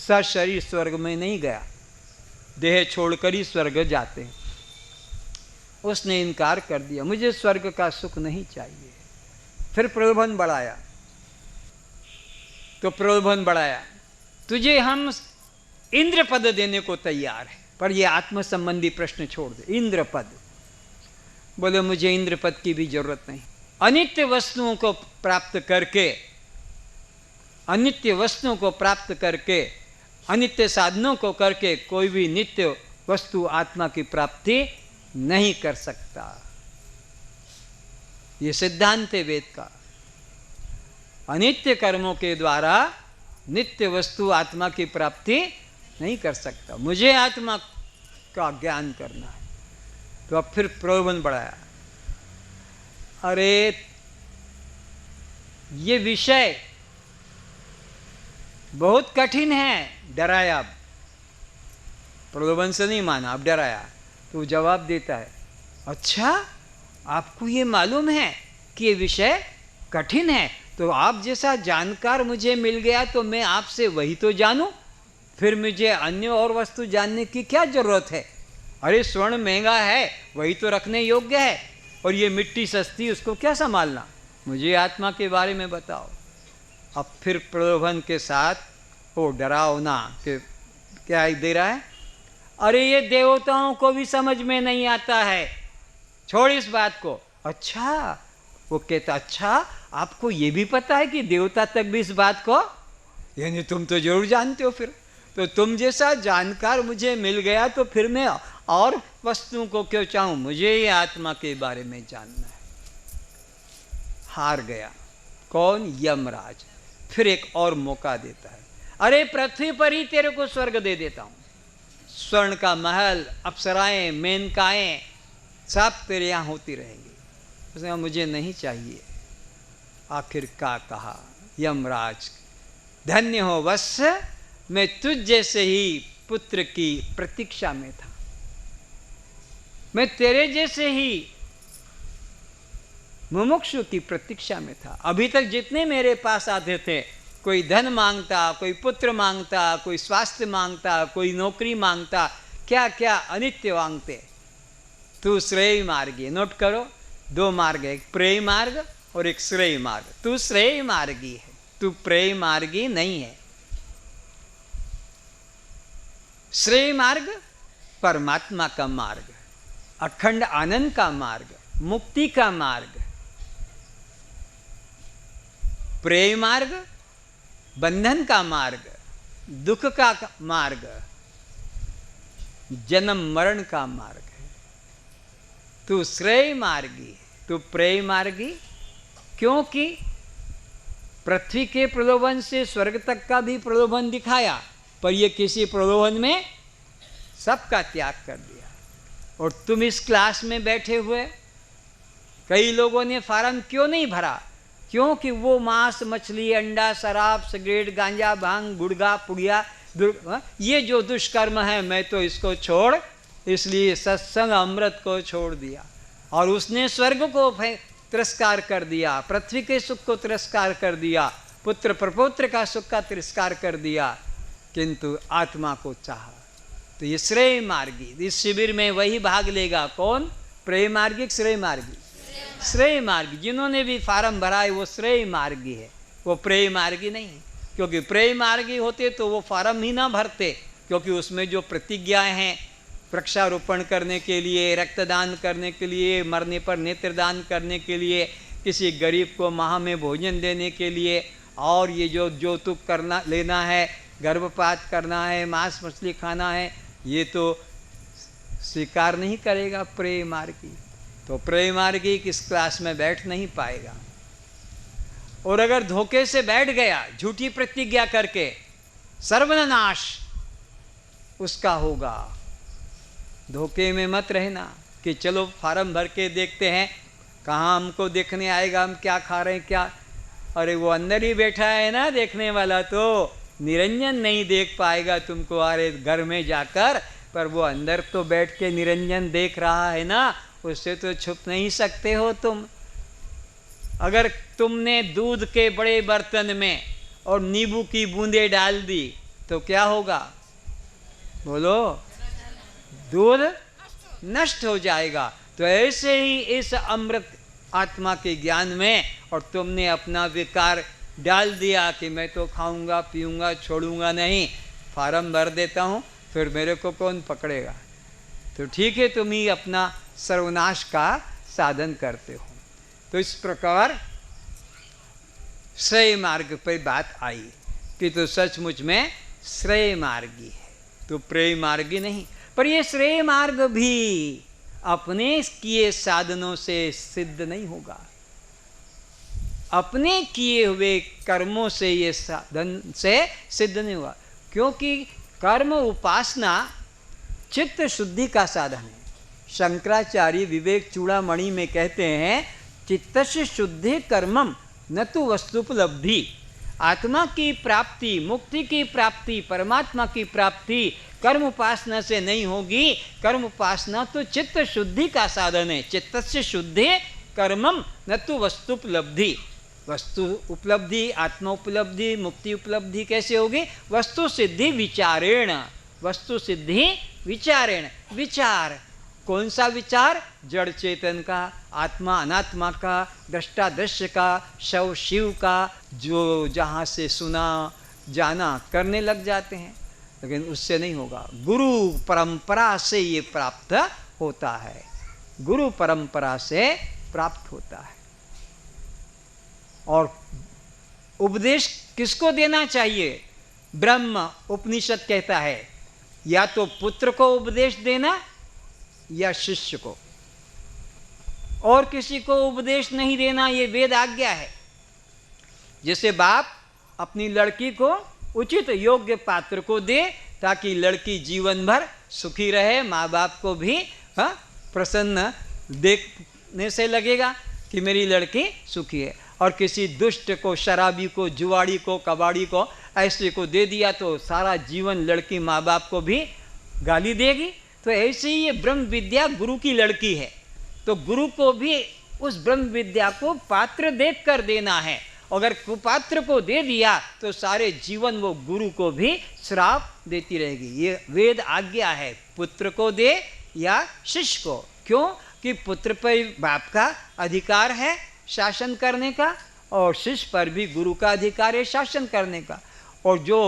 सशरीर स्वर्ग में नहीं गया, देह छोड़कर ही स्वर्ग जाते हैं। उसने इनकार कर दिया, मुझे स्वर्ग का सुख नहीं चाहिए। फिर प्रलोभन बढ़ाया, तो प्रलोभन बढ़ाया, तुझे हम इंद्र पद देने को तैयार है, पर ये आत्म संबंधी प्रश्न छोड़ दे। इंद्र पद, बोले मुझे इंद्र पद की भी जरूरत नहीं। अनित्य वस्तुओं को प्राप्त करके, अनित्य वस्तुओं को प्राप्त करके, अनित्य साधनों को करके कोई भी नित्य वस्तु आत्मा की प्राप्ति नहीं कर सकता। ये सिद्धांत है वेद का। अनित्य कर्मों के द्वारा नित्य वस्तु आत्मा की प्राप्ति नहीं कर सकता। मुझे आत्मा का ज्ञान करना है। तो अब फिर प्रलोभन बढ़ाया, अरे ये विषय बहुत कठिन है। डराया, अब प्रलोभन से नहीं माना, अब डराया। तो जवाब देता है, अच्छा आपको ये मालूम है कि ये विषय कठिन है, तो आप जैसा जानकार मुझे मिल गया तो मैं आपसे वही तो जानूं, फिर मुझे अन्य और वस्तु जानने की क्या जरूरत है। अरे स्वर्ण महंगा है, वही तो रखने योग्य है, और ये मिट्टी सस्ती, उसको क्या संभालना। मुझे आत्मा के बारे में बताओ। अब फिर प्रलोभन के साथ वो डरावना कि क्या दे रहा है, अरे ये देवताओं को भी समझ में नहीं आता है, छोड़ इस बात को। अच्छा, वो कहता, अच्छा आपको ये भी पता है कि देवता तक भी इस बात को, यानी तुम तो जरूर जानते हो। फिर तो तुम जैसा जानकार मुझे मिल गया तो फिर मैं और वस्तुओं को क्यों चाहूं, मुझे ये आत्मा के बारे में जानना है। हार गया। कौन? यमराज। फिर एक और मौका देता है, अरे पृथ्वी पर ही तेरे को स्वर्ग दे देता हूं, स्वर्ण का महल, अप्सराएं, मेनकाएं सब तेरे यहां होती रहेंगी। उसने कहा मुझे नहीं चाहिए। आखिर का कहा यमराज, धन्य हो वत्स, मैं तुझ जैसे ही पुत्र की प्रतीक्षा में था, मैं तेरे जैसे ही मुमुक्षु की प्रतीक्षा में था। अभी तक जितने मेरे पास आते थे, कोई धन मांगता, कोई पुत्र मांगता, कोई स्वास्थ्य मांगता, कोई नौकरी मांगता, क्या क्या अनित्य मांगते। तू श्रेय मार्गी, नोट करो, दो मार्ग है, एक प्रेय मार्ग और एक श्रेय मार्ग। तू श्रेय मार्गी है, तू प्रेय मार्गी नहीं है। श्रेय मार्ग परमात्मा का मार्ग, अखंड आनंद का मार्ग, मुक्ति का मार्ग। प्रेय मार्ग बंधन का मार्ग, दुख का मार्ग, जन्म मरण का मार्ग है। तू श्रेय मार्गी है, तू प्रेय मार्गी। क्योंकि पृथ्वी के प्रलोभन से स्वर्ग तक का भी प्रलोभन दिखाया, पर ये किसी प्रलोभन में सबका त्याग कर दिया। और तुम इस क्लास में बैठे हुए कई लोगों ने फार्म क्यों नहीं भरा? क्योंकि वो मांस, मछली, अंडा, शराब, सिगरेट, गांजा, भांग, गुड़गा, पुड़िया, ये जो दुष्कर्म है, मैं तो इसको छोड़, इसलिए सत्संग अमृत को छोड़ दिया। और उसने स्वर्ग को तिरस्कार कर दिया, पृथ्वी के सुख को तिरस्कार कर दिया, पुत्र प्रपौत्र का सुख का तिरस्कार कर दिया, किंतु आत्मा को चाहा। तो ये श्रेय मार्गी, इस शिविर में वही भाग लेगा। कौन? प्रेय मार्गी, श्रेय मार्गी? श्रेय मार्गी। जिन्होंने भी फार्म भरा है वो श्रेय मार्गी है, वो प्रेय मार्गी नहीं है। क्योंकि प्रेय मार्गी होते तो वो फार्म ही ना भरते, क्योंकि उसमें जो प्रतिज्ञाएं हैं, वृक्षारोपण करने के लिए, रक्तदान करने के लिए, मरने पर नेत्रदान करने के लिए, किसी गरीब को माह में भोजन देने के लिए, और ये जो जौतुक करना लेना है, गर्भपात करना है, मांस मछली खाना है, ये तो स्वीकार नहीं करेगा प्रेय मार्गी। तो प्रेय मार्गी किस क्लास में बैठ नहीं पाएगा। और अगर धोखे से बैठ गया, झूठी प्रतिज्ञा करके, सर्वनाश उसका होगा। धोखे में मत रहना कि चलो फार्म भर के देखते हैं, कहाँ हमको देखने आएगा, हम क्या खा रहे हैं क्या। अरे वो अंदर ही बैठा है ना देखने वाला, तो निरंजन नहीं देख पाएगा तुमको। अरे घर में जाकर, पर वो अंदर तो बैठ के निरंजन देख रहा है ना, उससे तो छुप नहीं सकते हो तुम। अगर तुमने दूध के बड़े बर्तन में और नींबू की बूंदें डाल दी तो क्या होगा? बोलो, दूध नष्ट हो जाएगा। तो ऐसे ही इस अमृत आत्मा के ज्ञान में, और तुमने अपना विकार डाल दिया कि मैं तो खाऊंगा पीऊंगा छोड़ूंगा नहीं, फार्म भर देता हूँ, फिर मेरे को कौन पकड़ेगा? तो ठीक है, तुम ही अपना सर्वनाश का साधन करते हो। तो इस प्रकार श्रेय मार्ग पर बात आई कि तो सचमुच में श्रेय मार्गी है, तो प्रेय मार्गी नहीं। पर ये श्रेय मार्ग भी अपने किए साधनों से सिद्ध नहीं होगा, अपने किए हुए कर्मों से ये साधन से सिद्ध नहीं हुआ, क्योंकि कर्म उपासना चित्त शुद्धि का साधन है। शंकराचार्य विवेक चूड़ामणि में कहते हैं, चित्तस्य शुद्धि कर्मम न तो वस्तुपलब्धि। आत्मा की प्राप्ति, मुक्ति की प्राप्ति, परमात्मा की प्राप्ति कर्म उपासना से नहीं होगी। कर्म उपासना तो चित्त शुद्धि का साधन है। चित्तस्य शुद्धि कर्मम न तो वस्तुपलब्धि। वस्तु उपलब्धि, आत्मा उपलब्धि, मुक्ति उपलब्धि कैसे होगी? वस्तु सिद्धि विचारेण। वस्तु सिद्धि विचारेण। विचार, कौन सा विचार? जड़ चेतन का, आत्मा अनात्मा का, दृष्टा दृश्य का, शव शिव का, जो जहाँ से सुना जाना करने लग जाते हैं, लेकिन उससे नहीं होगा। गुरु परंपरा से ये प्राप्त होता है, गुरु परंपरा से प्राप्त होता है। और उपदेश किसको देना चाहिए? ब्रह्म उपनिषद कहता है, या तो पुत्र को उपदेश देना या शिष्य को, और किसी को उपदेश नहीं देना, ये वेद आज्ञा है। जैसे बाप अपनी लड़की को उचित योग्य पात्र को दे ताकि लड़की जीवन भर सुखी रहे, माँ बाप को भी प्रसन्न देखने से लगेगा कि मेरी लड़की सुखी है। और किसी दुष्ट को, शराबी को, जुआड़ी को, कबाड़ी को, ऐसे को दे दिया तो सारा जीवन लड़की माँ बाप को भी गाली देगी। तो ऐसे ही ये ब्रह्म विद्या गुरु की लड़की है, तो गुरु को भी उस ब्रह्म विद्या को पात्र देख कर देना है। अगर कुपात्र को दे दिया तो सारे जीवन वो गुरु को भी श्राप देती रहेगी। ये वेद आज्ञा है, पुत्र को दे या शिष्य को। क्यों? कि पुत्र पर बाप का अधिकार है शासन करने का, और शिष्य पर भी गुरु का अधिकार है शासन करने का। और जो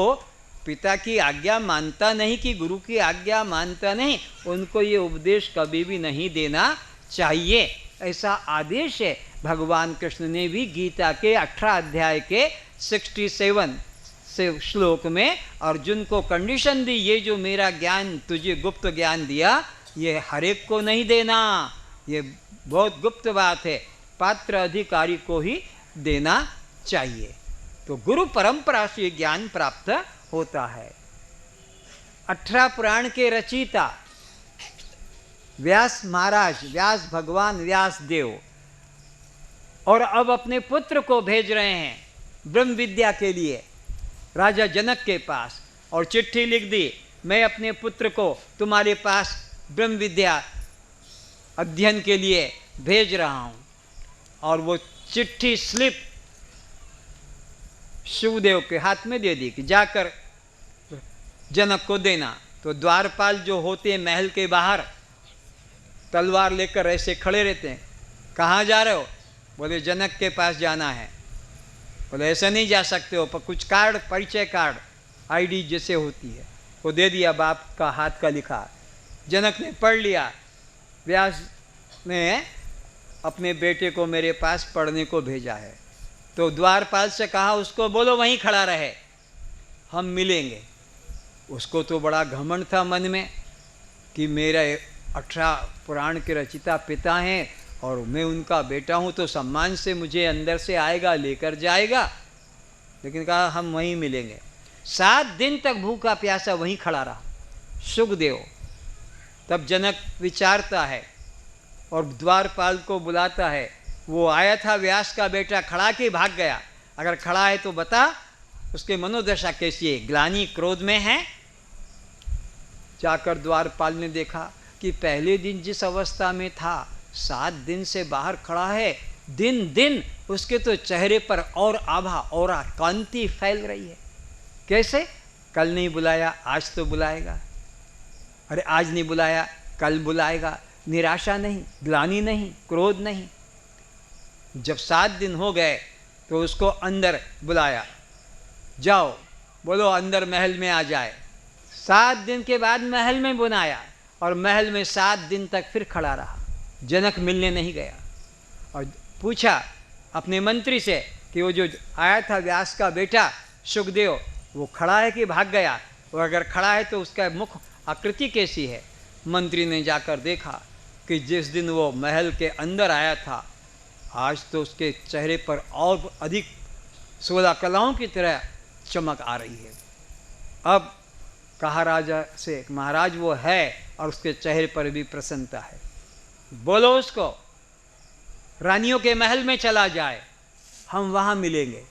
पिता की आज्ञा मानता नहीं, कि गुरु की आज्ञा मानता नहीं, उनको ये उपदेश कभी भी नहीं देना चाहिए, ऐसा आदेश है। भगवान कृष्ण ने भी गीता के 18 अध्याय के 67 से श्लोक में अर्जुन को कंडीशन दी, ये जो मेरा ज्ञान तुझे गुप्त ज्ञान दिया, ये हर एक को नहीं देना, ये बहुत गुप्त बात है, पात्र अधिकारी को ही देना चाहिए। तो गुरु परंपरा से ज्ञान प्राप्त होता है। 18 पुराण के रचयिता व्यास महाराज, व्यास भगवान व्यास देव, और अब अपने पुत्र को भेज रहे हैं ब्रह्म विद्या के लिए राजा जनक के पास, और चिट्ठी लिख दी, मैं अपने पुत्र को तुम्हारे पास ब्रह्म विद्या अध्ययन के लिए भेज रहा हूँ। और वो चिट्ठी स्लिप शिवदेव के हाथ में दे दी कि जाकर जनक को देना। तो द्वारपाल जो होते हैं महल के बाहर तलवार लेकर ऐसे खड़े रहते हैं, कहाँ जा रहे हो? बोले जनक के पास जाना है। बोले ऐसा नहीं जा सकते हो, पर कुछ कार्ड, परिचय कार्ड, आईडी जैसे होती है, वो दे दिया, बाप का हाथ का लिखा। जनक ने पढ़ लिया, व्यास ने अपने बेटे को मेरे पास पढ़ने को भेजा है। तो द्वारपाल से कहा उसको बोलो वहीं खड़ा रहे, हम मिलेंगे। उसको तो बड़ा घमंड था मन में कि मेरे 18 पुराण के रचिता पिता हैं और मैं उनका बेटा हूँ, तो सम्मान से मुझे अंदर से आएगा, लेकर जाएगा। लेकिन कहा हम वहीं मिलेंगे। 7 दिन तक भूखा प्यासा वहीं खड़ा रहा सुखदेव। तब जनक विचारता है और द्वारपाल को बुलाता है, वो आया था व्यास का बेटा, खड़ा के भाग गया? अगर खड़ा है तो बता उसके मनोदशा कैसी है, ग्लानि क्रोध में है? जाकर द्वारपाल ने देखा कि पहले दिन जिस अवस्था में था 7 दिन से बाहर खड़ा है, दिन दिन उसके तो चेहरे पर और आभा और कांति फैल रही है। कैसे? कल नहीं बुलाया आज तो बुलाएगा, अरे आज नहीं बुलाया कल बुलाएगा। निराशा नहीं, ग्लानि नहीं, क्रोध नहीं। जब 7 दिन हो गए तो उसको अंदर बुलाया, जाओ बोलो अंदर महल में आ जाए। 7 दिन के बाद महल में बुलाया और महल में 7 दिन तक फिर खड़ा रहा। जनक मिलने नहीं गया और पूछा अपने मंत्री से कि वो जो आया था व्यास का बेटा सुखदेव, वो खड़ा है कि भाग गया, और अगर खड़ा है तो उसका मुख आकृति कैसी है। मंत्री ने जाकर देखा कि जिस दिन वो महल के अंदर आया था, आज तो उसके चेहरे पर और अधिक 16 कलाओं की तरह चमक आ रही है। अब कहा राजा से, महाराज वो है और उसके चेहरे पर भी प्रसन्नता है, बोलो उसको रानियों के महल में चला जाए, हम वहाँ मिलेंगे।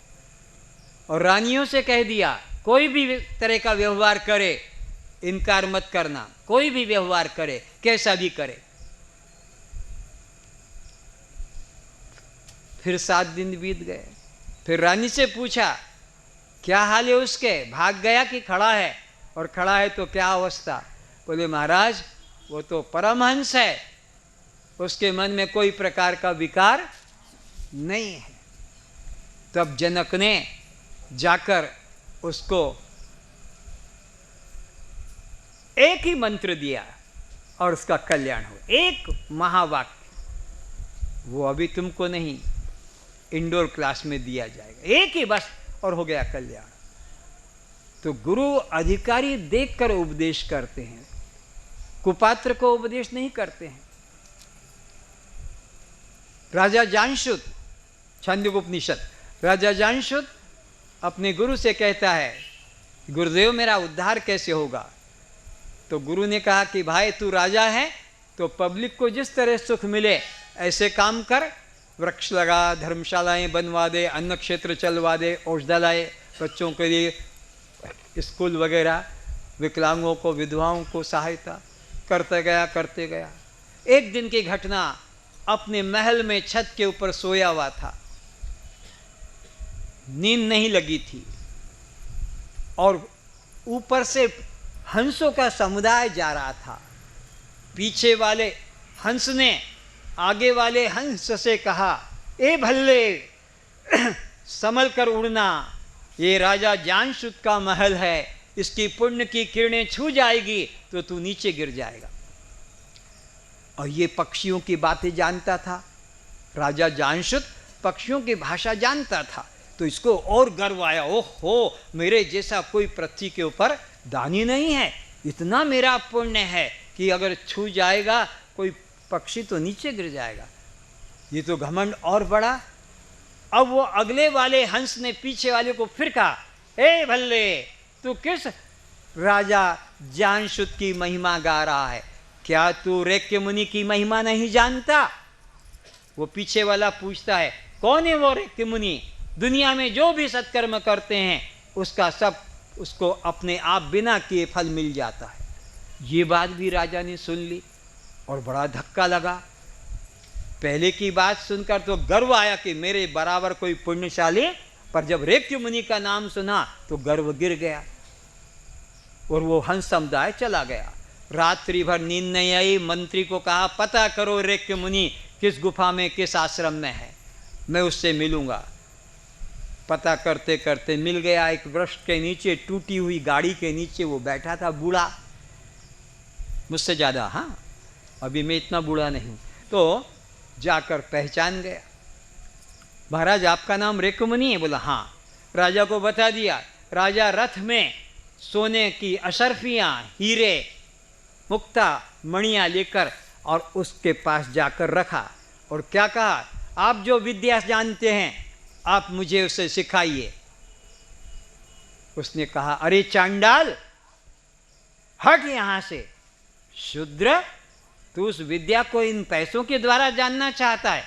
और रानियों से कह दिया कोई भी तरह का व्यवहार करे इनकार मत करना, कोई भी व्यवहार करे कैसा भी करे। फिर 7 दिन बीत गए। फिर रानी से पूछा क्या हाल है उसके, भाग गया कि खड़ा है, और खड़ा है तो क्या अवस्था। बोले महाराज वो तो परमहंस है, उसके मन में कोई प्रकार का विकार नहीं है। तब जनक ने जाकर उसको एक ही मंत्र दिया और उसका कल्याण हो। एक महावाक्य, वो अभी तुमको नहीं, इंडोर क्लास में दिया जाएगा, एक ही बस, और हो गया कल्याण। तो गुरु अधिकारी देखकर उपदेश करते हैं, कुपात्र को उपदेश नहीं करते हैं। राजा जांशुत, छांदोग्योपनिषद, राजा जांशुत अपने गुरु से कहता है गुरुदेव मेरा उद्धार कैसे होगा। तो गुरु ने कहा कि भाई तू राजा है तो पब्लिक को जिस तरह सुख मिले ऐसे काम कर, वृक्ष लगा, धर्मशालाएं बनवा दे, अन्न क्षेत्र चलवा दे, औषधालय बच्चों के लिए स्कूल वगैरह, विकलांगों को, विधवाओं को सहायता करते गया। एक दिन की घटना, अपने महल में छत के ऊपर सोया हुआ था, नींद नहीं लगी थी और ऊपर से हंसों का समुदाय जा रहा था। पीछे वाले हंस ने आगे वाले हंस से कहा ए भल्ले संभल कर उड़ना, ये राजा जांशुत का महल है, इसकी पुण्य की किरणें छू जाएगी तो तू नीचे गिर जाएगा। और ये पक्षियों की बातें जानता था, राजा जांशुत पक्षियों की भाषा जानता था, तो इसको और गर्व आया, ओहो मेरे जैसा कोई पृथ्वी के ऊपर दानी नहीं है, इतना मेरा पुण्य है कि अगर छू जाएगा कोई पक्षी तो नीचे गिर जाएगा। ये तो घमंड और बड़ा। अब वो अगले वाले हंस ने पीछे वाले को फिर कहा ए भल्ले तू किस राजा जांशुत की महिमा गा रहा है, क्या तू रेक्य मुनि की महिमा नहीं जानता। वो पीछे वाला पूछता है कौन है वो रेक्य मुनि, दुनिया में जो भी सत्कर्म करते हैं उसका सब उसको अपने आप बिना किए फल मिल जाता है। ये बात भी राजा ने सुन ली और बड़ा धक्का लगा। पहले की बात सुनकर तो गर्व आया कि मेरे बराबर कोई पुण्यशाली, पर जब रेक्य मुनि का नाम सुना तो गर्व गिर गया और वो हंस समुदाय चला गया। रात्रि भर नींद नहीं आई। मंत्री को कहा पता करो रेक्य मुनि किस गुफा में किस आश्रम में है, मैं उससे मिलूंगा। पता करते करते मिल गया। एक वृक्ष के नीचे, टूटी हुई गाड़ी के नीचे वो बैठा था, बूढ़ा, मुझसे ज़्यादा, हाँ अभी मैं इतना बूढ़ा नहीं। तो जाकर पहचान गया, महाराज आपका नाम रेक्य मुनि है। बोला हाँ। राजा को बता दिया। राजा रथ में सोने की अशर्फियाँ, हीरे, मुक्ता, मणियाँ लेकर और उसके पास जाकर रखा और क्या कहा, आप जो विद्या जानते हैं आप मुझे उसे सिखाइए। उसने कहा अरे चांडाल हट यहाँ से, शूद्र तू उस विद्या को इन पैसों के द्वारा जानना चाहता है,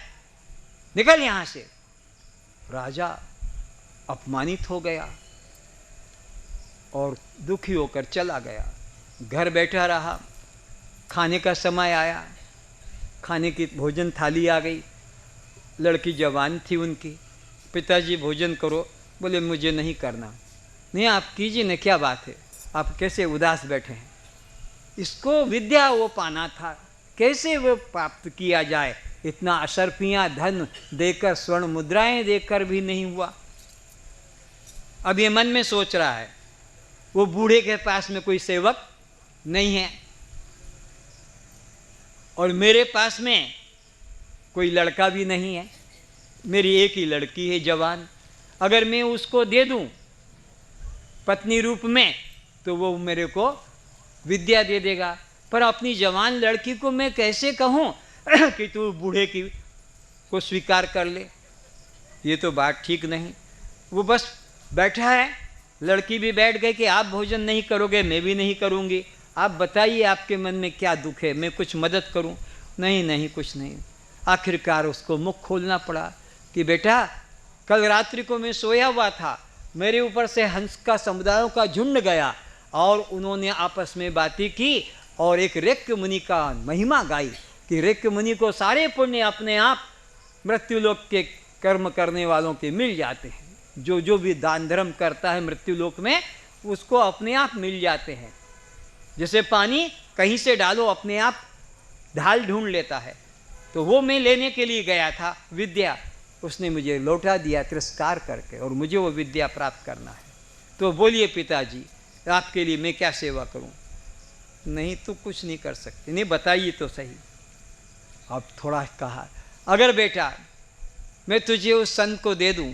निकल यहाँ से। राजा अपमानित हो गया और दुखी होकर चला गया। घर बैठा रहा। खाने का समय आया, खाने की भोजन थाली आ गई। लड़की जवान थी उनकी, पिताजी भोजन करो। बोले मुझे नहीं करना। नहीं आप कीजिए ना, क्या बात है। आप कैसे उदास बैठे हैं? इसको विद्या वो पाना था, कैसे वो प्राप्त किया जाए? इतना अशर्फियाँ धन देकर, स्वर्ण मुद्राएं देकर भी नहीं हुआ। अब ये मन में सोच रहा है, वो बूढ़े के पास में कोई सेवक नहीं है और मेरे पास में कोई लड़का भी नहीं है, मेरी एक ही लड़की है जवान। अगर मैं उसको दे दूं पत्नी रूप में तो वो मेरे को विद्या दे देगा, पर अपनी जवान लड़की को मैं कैसे कहूं कि तू बूढ़े की को स्वीकार कर ले? ये तो बात ठीक नहीं। वो बस बैठा है, लड़की भी बैठ गई कि आप भोजन नहीं करोगे, मैं भी नहीं करूंगी, आप बताइए आपके मन में क्या दुख है, मैं कुछ मदद करूं? नहीं नहीं, कुछ नहीं। आखिरकार उसको मुख खोलना पड़ा कि बेटा, कल रात्रि को मैं सोया हुआ था, मेरे ऊपर से हंस का समुदायों का झुंड गया और उन्होंने आपस में बातें की और एक रेक्य मुनि का महिमा गाई कि रेक्य मुनि को सारे पुण्य अपने आप मृत्युलोक के कर्म करने वालों के मिल जाते हैं। जो जो भी दान धर्म करता है मृत्युलोक में, उसको अपने आप मिल जाते हैं। जैसे पानी कहीं से डालो अपने आप ढाल ढूंढ लेता है। तो वो मैं लेने के लिए गया था विद्या, उसने मुझे लौटा दिया तिरस्कार करके, और मुझे वो विद्या प्राप्त करना है। तो बोलिए पिताजी, आपके लिए मैं क्या सेवा करूं? नहीं तो कुछ नहीं कर सकते। नहीं, बताइए तो सही। अब थोड़ा कहा, अगर बेटा मैं तुझे उस संत को दे दूं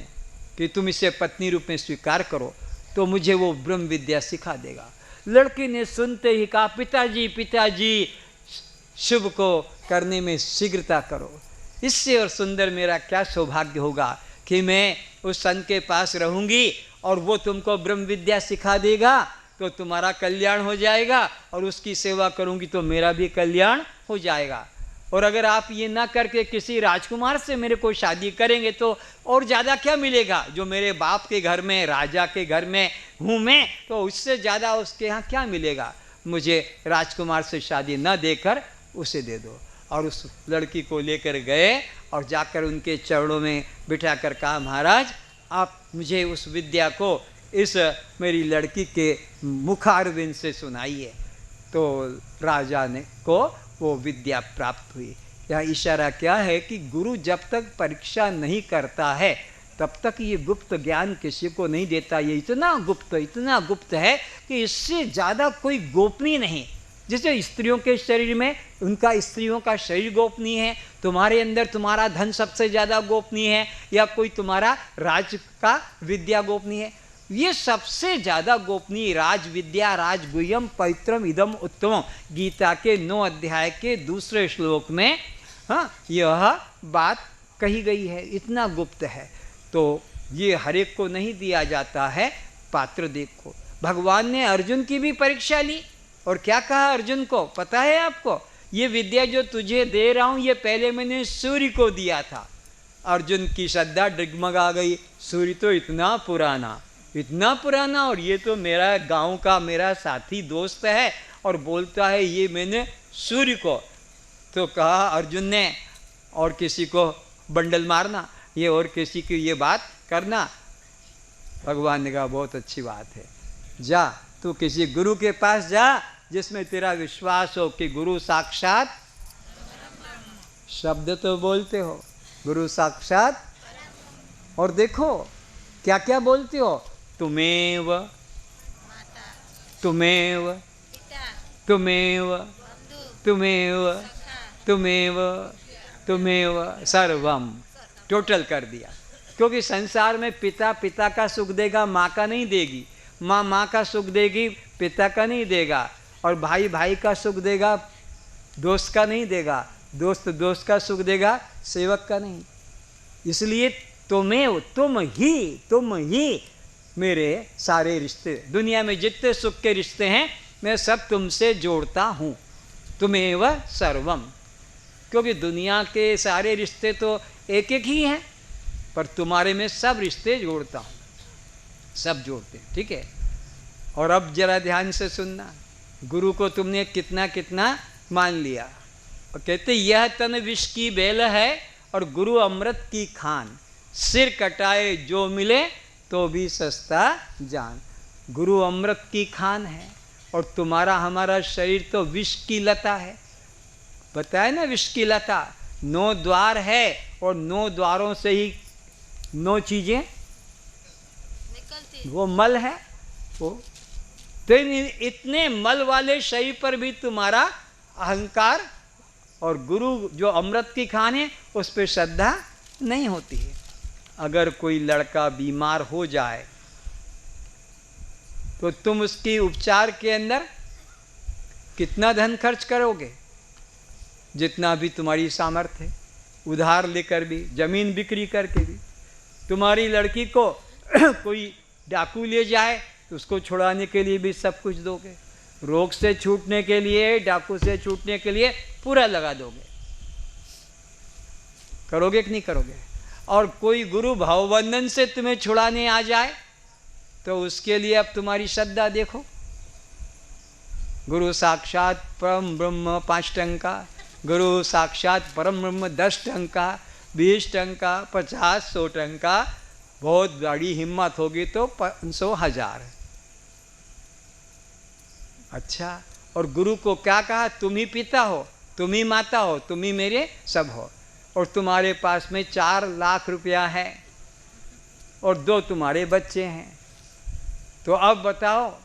कि तुम इसे पत्नी रूप में स्वीकार करो तो मुझे वो ब्रह्म विद्या सिखा देगा। लड़की ने सुनते ही कहा, पिताजी पिताजी, शुभ को करने में शीघ्रता करो। इससे और सुंदर मेरा क्या सौभाग्य होगा कि मैं उस संत के पास रहूंगी और वो तुमको ब्रह्म विद्या सिखा देगा, तो तुम्हारा कल्याण हो जाएगा, और उसकी सेवा करूंगी तो मेरा भी कल्याण हो जाएगा। और अगर आप ये ना करके किसी राजकुमार से मेरे को शादी करेंगे तो और ज़्यादा क्या मिलेगा? जो मेरे बाप के घर में, राजा के घर में हूँ मैं, तो उससे ज़्यादा उसके यहाँ क्या मिलेगा? मुझे राजकुमार से शादी न देकर उसे दे दो। और उस लड़की को लेकर गए और जाकर उनके चरणों में बिठा कर कहा, महाराज आप मुझे उस विद्या को इस मेरी लड़की के मुखारविंद से सुनाइए। तो राजा ने को वो विद्या प्राप्त हुई। यह इशारा क्या है कि गुरु जब तक परीक्षा नहीं करता है तब तक ये गुप्त ज्ञान किसी को नहीं देता। ये इतना गुप्त है कि इससे ज़्यादा कोई गोपनीय नहीं। जैसे स्त्रियों के शरीर में उनका स्त्रियों का शरीर गोपनीय है, तुम्हारे अंदर तुम्हारा धन सबसे ज़्यादा गोपनीय है, या कोई तुम्हारा राज का विद्या गोपनीय है। ये सबसे ज़्यादा गोपनीय राज विद्या, राजगुह्यम पवित्रम इदम उत्तमम, गीता के 9 अध्याय के दूसरे श्लोक में यह बात कही गई है। इतना गुप्त है, तो ये हर एक को नहीं दिया जाता है। पात्र देखो, भगवान ने अर्जुन की भी परीक्षा ली और क्या कहा अर्जुन को, पता है आपको? ये विद्या जो तुझे दे रहा हूँ ये पहले मैंने सूर्य को दिया था। अर्जुन की श्रद्धा डगमगा गई, सूर्य तो इतना पुराना, और ये तो मेरा गांव का मेरा साथी दोस्त है और बोलता है ये मैंने सूर्य को। तो कहा अर्जुन ने, और किसी को बंडल मारना, ये और किसी की ये बात करना। भगवान ने कहा बहुत अच्छी बात है, जा तू किसी गुरु के पास जा जिसमें तेरा विश्वास हो कि गुरु साक्षात, शब्द तो बोलते हो गुरु साक्षात, और देखो क्या क्या बोलते हो, तुमेव तुमेव तुमेव तुमेव तुमेव तुमेव सर्वम, टोटल कर दिया। क्योंकि संसार में पिता का सुख देगा, माँ का नहीं देगी, माँ का सुख देगी, पिता का नहीं देगा, और भाई का सुख देगा, दोस्त का नहीं देगा, दोस्त का सुख देगा, सेवक का नहीं। इसलिए तुम ही मेरे सारे रिश्ते, दुनिया में जितने सुख के रिश्ते हैं मैं सब तुमसे जोड़ता हूँ। तुमेव सर्वम, क्योंकि दुनिया के सारे रिश्ते तो एक ही हैं, पर तुम्हारे में सब रिश्ते जोड़ता हूँ, सब जोड़ते हैं। ठीक है। और अब जरा ध्यान से सुनना, गुरु को तुमने कितना कितना मान लिया, और कहते यह तन विष की बेल है और गुरु अमृत की खान, सिर कटाए जो मिले तो भी सस्ता जान। गुरु अमृत की खान है और तुम्हारा हमारा शरीर तो विष की लता है। बताया ना, विष की लता, 9 द्वार है और 9 द्वारों से ही 9 चीजें निकलती, वो मल है वो। तो इतने मल वाले शरीर पर भी तुम्हारा अहंकार और गुरु जो अमृत की खान है उस पर श्रद्धा नहीं होती है। अगर कोई लड़का बीमार हो जाए तो तुम उसकी उपचार के अंदर कितना धन खर्च करोगे? जितना भी तुम्हारी सामर्थ्य है, उधार लेकर भी, जमीन बिक्री करके भी। तुम्हारी लड़की को कोई डाकू ले जाए तो उसको छुड़ाने के लिए भी सब कुछ दोगे। रोग से छूटने के लिए, डाकू से छूटने के लिए पूरा लगा दोगे। करोगे कि नहीं करोगे? और कोई गुरु भावबंधन से तुम्हें छुड़ाने आ जाए तो उसके लिए अब तुम्हारी श्रद्धा देखो। गुरु साक्षात परम ब्रह्म 5 टंका, गुरु साक्षात परम ब्रह्म 10 टंका, 20 टंका, 50, 100 टंका, बहुत बड़ी हिम्मत होगी तो 500, 1000। अच्छा, और गुरु को क्या कहा? तुम ही पिता हो, तुम ही माता हो, तुम ही मेरे सब हो। और तुम्हारे पास में 4 लाख रुपया है और 2 तुम्हारे बच्चे हैं। तो अब बताओ,